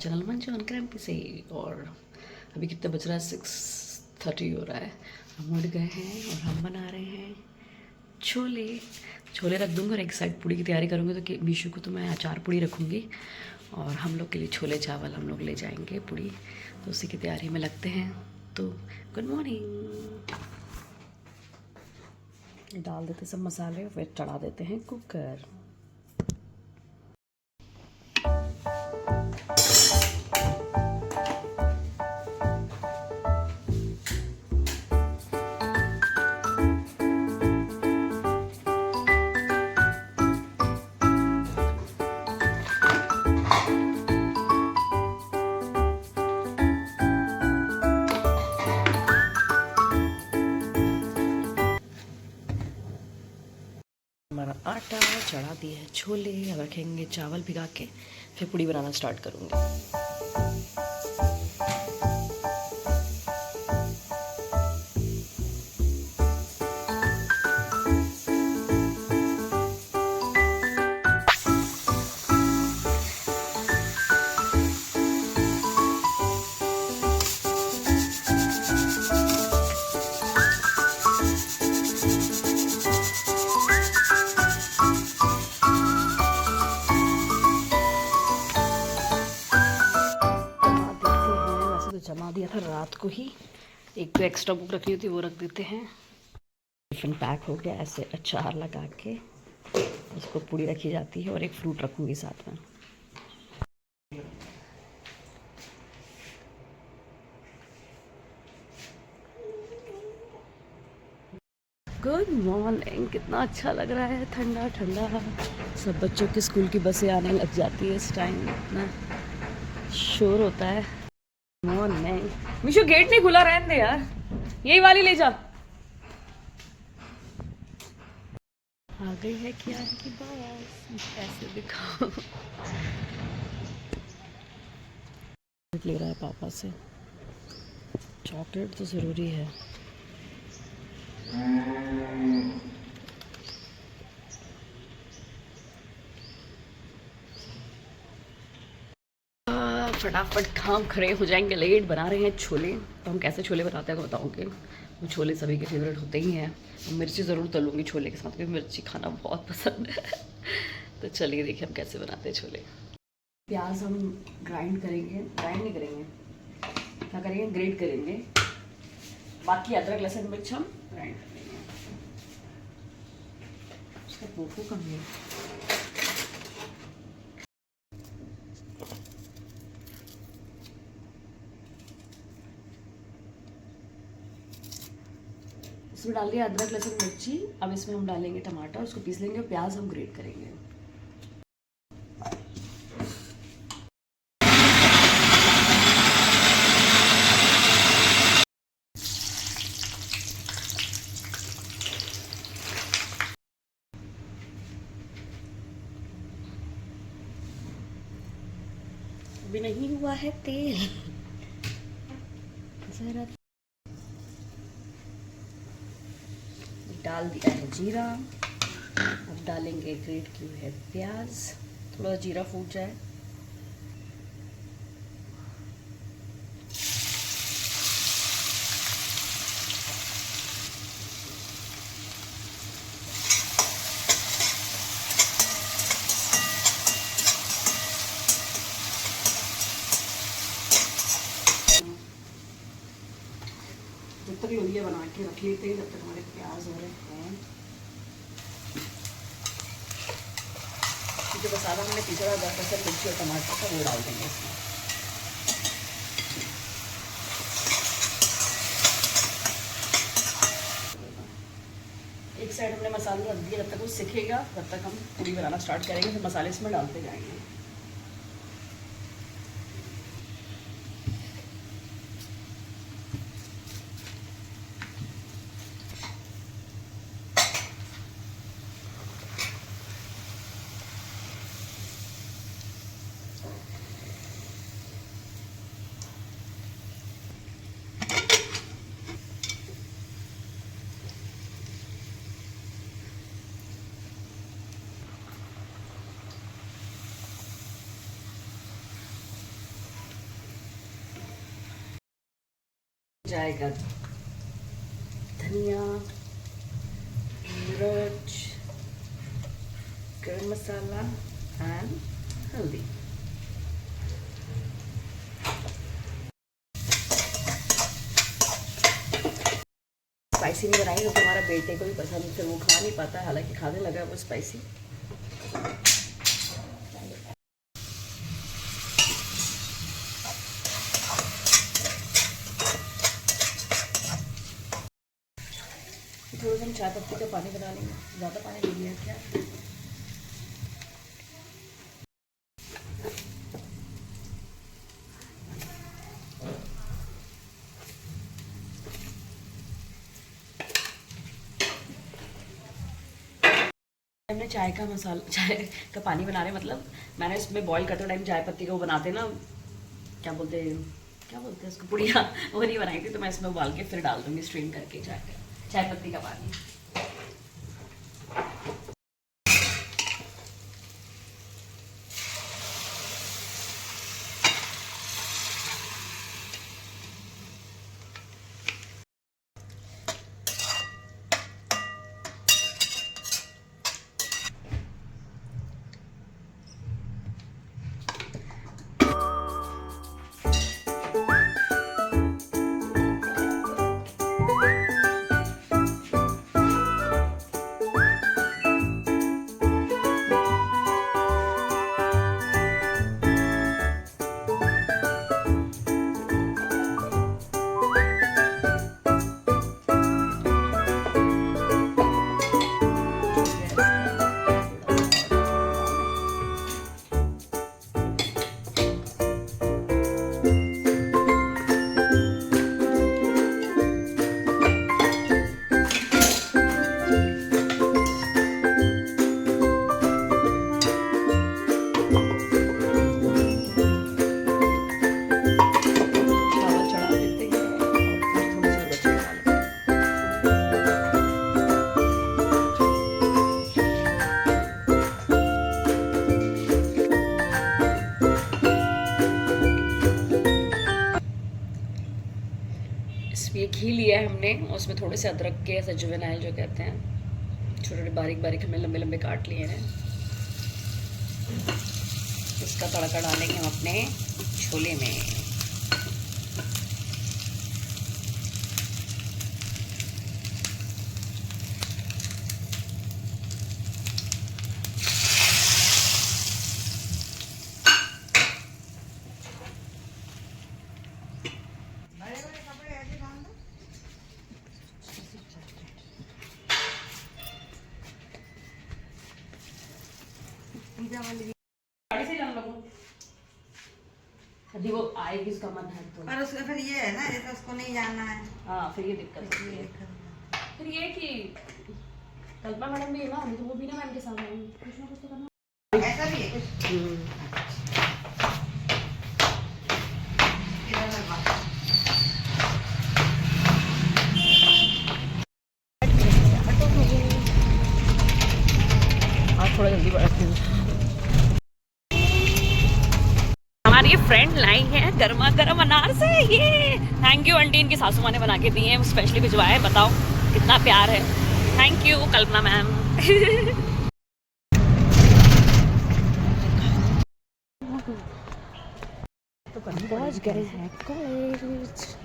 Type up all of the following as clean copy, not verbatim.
Channel Manju on crampy से। और अभी कितना बज रहा है, 6:30 हो रहा है। हम उठ गए हैं और हम बना रहे हैं छोले। छोले रख दूँगी और एक साइड पूड़ी की तैयारी करूँगी। तो बीशु को तो मैं अचार पूड़ी रखूँगी और हम लोग के लिए छोले चावल हम लोग ले जाएंगे पूड़ी। तो उसी की तैयारी में लगते हैं। तो गुड मॉर्निंग। डाल देते सब मसाले, फिर चढ़ा देते हैं कुकर। हमारा आटा चढ़ा दिया है, छोले अब रखेंगे चावल भिगा के, फिर पूड़ी बनाना स्टार्ट करूँगी। जमा दिया था रात को ही, एक तो एक्स्ट्रा बुक रखी थी वो रख देते हैं। टिफिन पैक हो गया, ऐसे अचार लगा के उसको पूड़ी रखी जाती है और एक फ्रूट रखूँगी साथ में। Good morning. कितना अच्छा लग रहा है, ठंडा ठंडा। सब बच्चों की स्कूल की बसें आने लग जाती है इस टाइम, इतना शोर होता है। मॉर्निंग। मिशु गेट नहीं खुला, रहने दे यार, यही वाली ले जा। आ गई है क्या इनकी बस, ऐसे दिखाओ। ले रहा है पापा से, चॉकलेट तो ज़रूरी है। फटाफट काम खड़े हो जाएंगे, लेट। बना रहे हैं छोले। तो हम कैसे छोले बनाते हैं बताऊँगे। वो छोले सभी के फेवरेट होते ही हैं। मिर्ची ज़रूर तलूँगी छोले के साथ, क्योंकि मिर्ची खाना बहुत पसंद है। तो चलिए देखिए हम कैसे बनाते हैं छोले। प्याज हम ग्राइंड करेंगे, ग्राइंड नहीं करेंगे, क्या करेंगे, ग्रेट करेंगे। बाकी अदरक लहसुन मिर्च हम ग्राइंड करेंगे। उसका पोपो कम है। इसमें डाल दिया अदरक लहसुन मिर्ची। अब इसमें हम डालेंगे टमाटर, उसको पीस लेंगे। प्याज हम ग्रेट करेंगे। अभी नहीं हुआ है तेल जरा। डाल दिया है जीरा। अब डालेंगे ग्रेट की हुई है प्याज। थोड़ा जीरा फूट जाए, जब तक लोइया बना के रख लेते हैं, जब तक हमारे प्याज हो रहे हैं। जो मसाला हमने पीछे 10% मिर्ची और टमाटर का वो डाल देंगे इसमें। एक साइड हमने मसाला रख दिया, जब तक वो सीखेगा तब तक हम पूड़ी बनाना स्टार्ट करेंगे। फिर मसाले इसमें डालते जाएंगे। जाएगा धनिया, मिर्च, गरम मसाला एंड हल्दी। स्पाइसी नहीं बनाई क्योंकि हमारा बेटे को भी पसंद, फिर वो खा नहीं पाता है, हालांकि खाने लगा है वो स्पाइसी। थोड़ा सा हम चाय पत्ती का पानी बना लेंगे, ज़्यादा पानी ले लिया क्या? हमने चाय का मसाला, चाय का पानी बना रहे, मतलब मैंने इसमें बॉईल करते टाइम चाय पत्ती का वो बनाते ना, क्या बोलते हैं उसको, पुड़िया, वो नहीं बनाई थी, तो मैं इसमें उबाल के फिर डाल दूँगी स्ट्रेन करके चाय पत्ती का पानी। इसमें घी लिया है हमने, उसमें थोड़े से अदरक के ऐसे जुवेनाइल जो कहते हैं, छोटे छोटे बारीक बारीक हमने लंबे लंबे काट लिए हैं। इसका तड़का डालेंगे हम अपने छोले में। गाड़ी से जाने लगूं अभी वो आएगी, उसका मन है तो, पर उसका फिर ये है ना, जैसे उसको नहीं जाना है। हाँ फिर ये दिक्कत है। फिर ये कि कल्पना मैडम भी है ना, अभी तो वो भी ना मैम के सामने कुछ ना कुछ तो करना, ऐसा भी है कुछ। थोड़ा जल्दी बढ़ाती हूँ। हमारी ये फ्रेंड लाई है गर्मा गर्म अनार से, ये थैंक यू आंटी, इनकी सासू माँ ने बना के दिए हैं, स्पेशली भिजवाए। बताओ कितना प्यार है, थैंक यू कल्पना मैम। तो पहुंच गए हैं कॉलेज।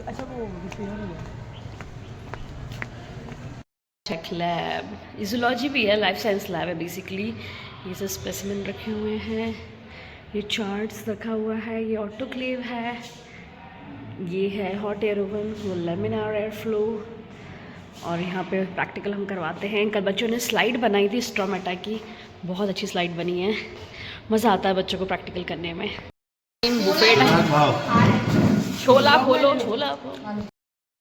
अच्छा वो टेक लैब, जूलॉजी भी है, लाइफ साइंस लैब है बेसिकली। ये सब स्पेसिमेन रखे हुए हैं, ये चार्ट्स रखा हुआ है, ये ऑटोक्लेव है, ये है हॉट एयर ओवन, वो लेमिनार एयर फ्लो, और यहाँ पे प्रैक्टिकल हम करवाते हैं। कल बच्चों ने स्लाइड बनाई थी स्ट्रोमेटा की, बहुत अच्छी स्लाइड बनी है, मज़ा आता है बच्चों को प्रैक्टिकल करने में। बुफेट है, छोला खोलो, छोला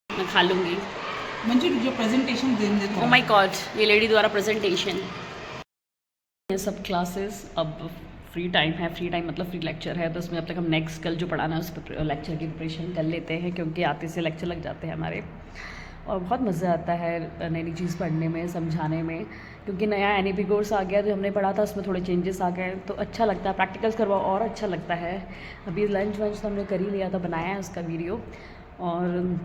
मैं खा लूँगी। मंजू जो प्रेजेंटेशन देंगे, ओह माय गॉड, ये लेडी द्वारा प्रेजेंटेशन। ये सब क्लासेस अब फ्री टाइम है, फ्री टाइम मतलब फ्री लेक्चर है, तो उसमें अब तक हम नेक्स्ट कल जो पढ़ाना है उस पर लेक्चर की प्रिपरेशन कर लेते हैं, क्योंकि आते से लेक्चर लग जाते हैं हमारे, और बहुत मज़ा आता है नई नई चीज़ पढ़ने में, समझाने में, क्योंकि नया NEP कोर्स आ गया जो हमने पढ़ा था उसमें थोड़े चेंजेस आ गए, तो अच्छा लगता है, प्रैक्टिकल्स करवाओ और अच्छा लगता है। अभी लंच वंच तो हमने कर ही लिया था, बनाया है उसका वीडियो, और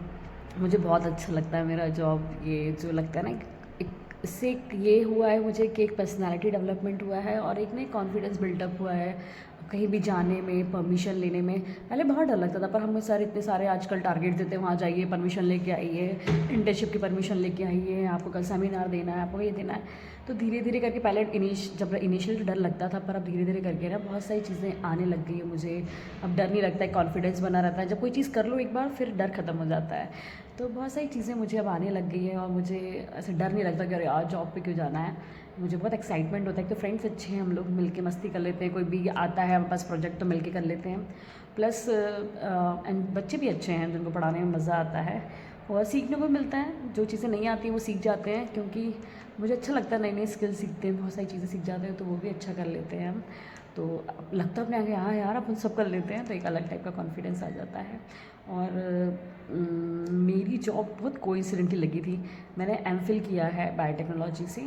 मुझे बहुत अच्छा लगता है मेरा जॉब। ये जो लगता है ना, एक इससे एक ये हुआ है मुझे कि एक पर्सनालिटी डेवलपमेंट हुआ है और एक ना कॉन्फिडेंस बिल्डअप हुआ है कहीं भी जाने में, परमिशन लेने में। पहले बहुत डर लगता था, पर हमें सर इतने सारे आजकल टारगेट देते हैं, वहाँ जाइए, परमिशन लेके आइए, इंटर्नशिप की परमिशन लेके आइए, आपको कल सेमिनार देना है, आपको ये देना है। तो धीरे धीरे करके पहले जब इनिशियल डर लगता था, पर अब धीरे धीरे करके ना बहुत सारी चीज़ें आने लग गई है मुझे। अब डर नहीं लगता है, कॉन्फिडेंस बना रहता है। जब कोई चीज़ कर लो एक बार, फिर डर ख़त्म हो जाता है। तो बहुत सारी चीज़ें मुझे अब आने लग गई है और मुझे ऐसे डर नहीं लगता कि अरे यार जॉब पे क्यों जाना है। मुझे बहुत एक्साइटमेंट होता है कि फ्रेंड्स अच्छे हैं, हम लोग मिलके मस्ती कर लेते हैं, कोई भी आता है हमारे पास प्रोजेक्ट तो मिलके कर लेते हैं। प्लस एंड बच्चे भी अच्छे हैं जिनको पढ़ाने में मज़ा आता है और सीखने को मिलता है। जो चीज़ें नहीं आती हैं वो सीख जाते हैं, क्योंकि मुझे अच्छा लगता है नई नई स्किल सीखते हैं, बहुत सारी चीज़ें सीख जाते हैं, तो वो भी अच्छा कर लेते हैं हम। तो लगता है अपने आगे हाँ यार अपन सब कर लेते हैं, तो एक अलग टाइप का कॉन्फिडेंस आ जाता है। और मेरी जॉब बहुत कोइंसिडेंटली लगी थी। मैंने एमफिल किया है बायोटेक्नोलॉजी से,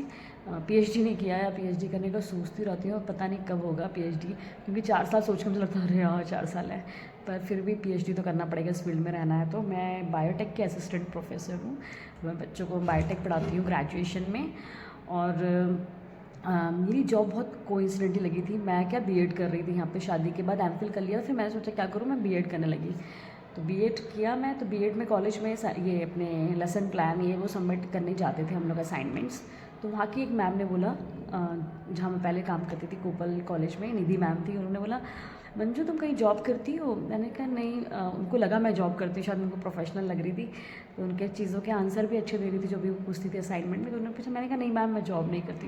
पीएचडी नहीं किया है। पीएचडी करने का सोचती रहती हूँ, पता नहीं कब होगा पीएचडी, क्योंकि 4 साल सोच के मुझे लगता है अरे यार 4 साल है, पर फिर भी पीएचडी तो करना पड़ेगा, इस फील्ड में रहना है। तो मैं बायोटेक के असिस्टेंट प्रोफेसर हूँ, मैं बच्चों को बायोटेक पढ़ाती हूँ ग्रेजुएशन में। और मेरी जॉब बहुत कोइंसिडेंटली लगी थी। मैं क्या बीएड कर रही थी यहाँ पे, शादी के बाद एमफिल कर लिया, फिर मैंने सोचा क्या करूँ, मैं बीएड करने लगी। तो बीएड किया मैं, तो बीएड में कॉलेज में ये अपने लेसन प्लान ये वो सबमिट करने जाते थे हम लोग असाइनमेंट्स। तो वहाँ की एक मैम ने बोला, जहाँ मैं पहले काम करती थी कोपल कॉलेज में, निधि मैम थी, उन्होंने बोला मंजू तुम कहीं जॉब करती हो? मैंने कहा नहीं। उनको लगा मैं जॉब करती हूँ, शायद उनको प्रोफेशनल लग रही थी, तो उनके चीज़ों के आंसर भी अच्छे दे रही थी जो भी वो पूछती थी असाइनमेंट में। तो उन्होंने पूछा, मैंने कहा नहीं मैम मैं जॉब नहीं करती।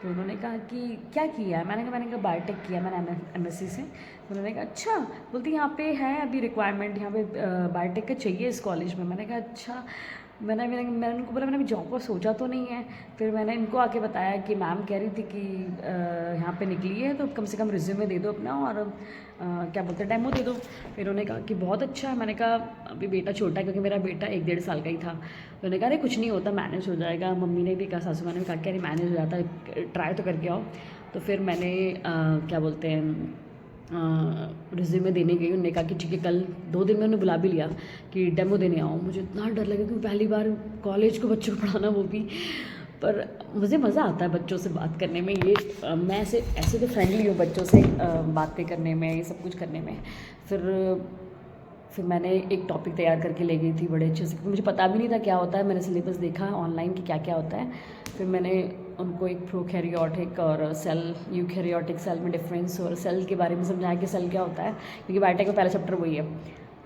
तो उन्होंने कहा कि क्या किया है? मैंने कहा बायोटेक किया मैंने एमएससी से। उन्होंने कहा अच्छा। बोलती यहाँ पे है अभी रिक्वायरमेंट, यहाँ पे बायोटेक का चाहिए इस कॉलेज में। मैंने कहा अच्छा। मैंने उनको बोला मैंने अभी जॉब का सोचा तो नहीं है। फिर मैंने इनको आके बताया कि मैम कह रही थी कि यहाँ पे निकली है तो कम से कम रिज्यूमे दे दो अपना, और क्या बोलते हैं डेमो दे दो। फिर उन्होंने कहा कि बहुत अच्छा है। मैंने कहा अभी बेटा छोटा है, क्योंकि मेरा बेटा 1-1.5 साल का ही था। तो उन्होंने कहा अरे कुछ नहीं होता, मैनेज हो जाएगा। मम्मी ने भी कहा, सासू माँ ने भी कहा कि अरे मैनेज हो जाता है, ट्राई तो करके आओ। तो फिर मैंने क्या बोलते हैं रिज्यूमे देने गई। उन्होंने कहा कि ठीक है कल 2 दिन में उन्हें बुला भी लिया कि डेमो देने आओ। मुझे इतना डर लगा क्योंकि पहली बार कॉलेज को बच्चों को पढ़ाना, वो भी। पर मुझे मज़ा आता है बच्चों से बात करने में। ये मैं ऐसे तो फ्रेंडली हूँ बच्चों से बातें करने में, ये सब कुछ करने में। फिर मैंने एक टॉपिक तैयार करके ले गई थी बड़े अच्छे से, क्योंकि मुझे पता भी नहीं था क्या होता है। मैंने सिलेबस देखा ऑनलाइन कि क्या क्या होता है। फिर मैंने उनको एक प्रोकैरियोटिक और सेल यूकैरियोटिक सेल में डिफरेंस और सेल के बारे में समझाया कि सेल क्या होता है, क्योंकि बायोटेक में पहला चैप्टर वही है।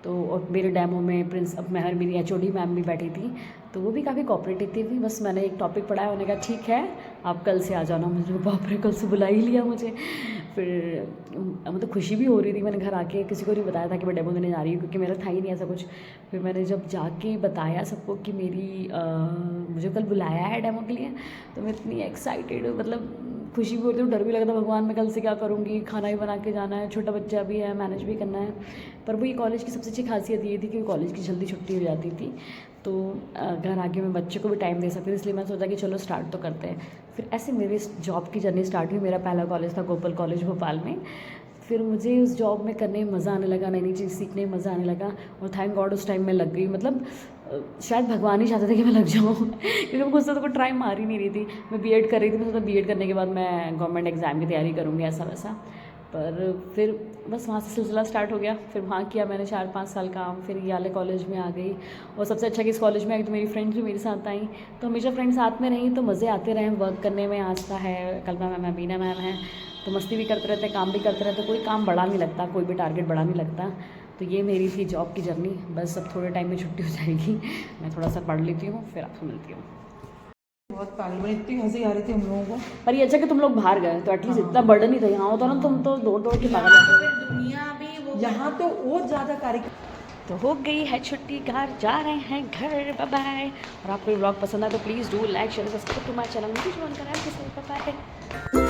तो और मेरे डेमो में मेरी एचओडी मैम भी बैठी थी, तो वो भी काफ़ी कोऑपरेटिव थी। बस मैंने एक टॉपिक पढ़ाया, उन्होंने कहा ठीक है आप कल से आ जाना। मुझे बाप रे, कल से बुला ही लिया मुझे। फिर मतलब खुशी भी हो रही थी। मैंने घर आके किसी को नहीं बताया था कि मैं डेमो देने जा रही हूँ, क्योंकि मेरा था ही नहीं ऐसा कुछ। फिर मैंने जब जाके बताया सबको कि मुझे कल बुलाया है डेमो के लिए, तो मैं इतनी एक्साइटेड, मतलब खुशी भी होती है, डर भी लगता भगवान मैं कल से क्या करूँगी, खाना भी बना के जाना है, छोटा बच्चा भी है, मैनेज भी करना है। पर वो ये कॉलेज की सबसे अच्छी खासियत ये थी कि कॉलेज की जल्दी छुट्टी हो जाती थी, तो घर आके मैं बच्चे को भी टाइम दे सकती थी। इसलिए मैं सोचा कि चलो स्टार्ट तो करते हैं। फिर ऐसे मेरी जॉब की जर्नी स्टार्ट हुई। मेरा पहला कॉलेज था कोपल कॉलेज भोपाल में। फिर मुझे उस जॉब में करने में मज़ा आने लगा, नई नई चीज़ सीखने में मज़ा आने लगा, और थैंक गॉड उस टाइम में लग गई। मतलब शायद भगवान ही चाहते थे कि मैं लग जाऊँ क्योंकि मैं खुद से तो कोई ट्राई मार ही नहीं रही थी। मैं बीएड कर रही थी, मैं सोचा बीएड करने के बाद मैं गवर्नमेंट एग्ज़ाम की तैयारी करूँगी, ऐसा वैसा। पर फिर बस वहाँ से सिलसिला स्टार्ट हो गया। फिर वहाँ किया मैंने 4-5 साल काम। फिर ये वाले कॉलेज में आ गई, और सबसे अच्छा कि इस कॉलेज में आई तो मेरी फ्रेंड्स भी मेरे साथ आई, तो हमेशा फ्रेंड्स साथ में रहीं तो मज़े आते रहे वर्क करने में। आस्था है, कल्पना मैम है, बीना मैम है, तो मस्ती भी करते रहते, काम भी करते रहते, कोई काम बड़ा नहीं लगता, कोई भी टारगेट बड़ा नहीं लगता। तो ये मेरी थी जॉब की जर्नी। बस अब थोड़े टाइम में छुट्टी हो जाएगी, मैं थोड़ा सा पढ़ लेती हूँ, फिर आपसे मिलती हूँ। बहुत पागल बनी, इतनी हंसी आ रही थी हम लोगों को। पर ये अच्छा कि तुम लोग बाहर गए, तो एटलीस्ट इतना बर्डन नहीं था। यहाँ होता ना तुम तो दौड़ दौड़ के पागल जाते हो। दुनिया भी वो यहाँ तो और ज़्यादा तो हो गई है छुट्टी, घर जा रहे हैं घर, बाय बाय। और आपको ये व्लॉग पसंद आए तो please do like share subscribe to my channel. मुझे ज्वाइन करा है, बाय बाय।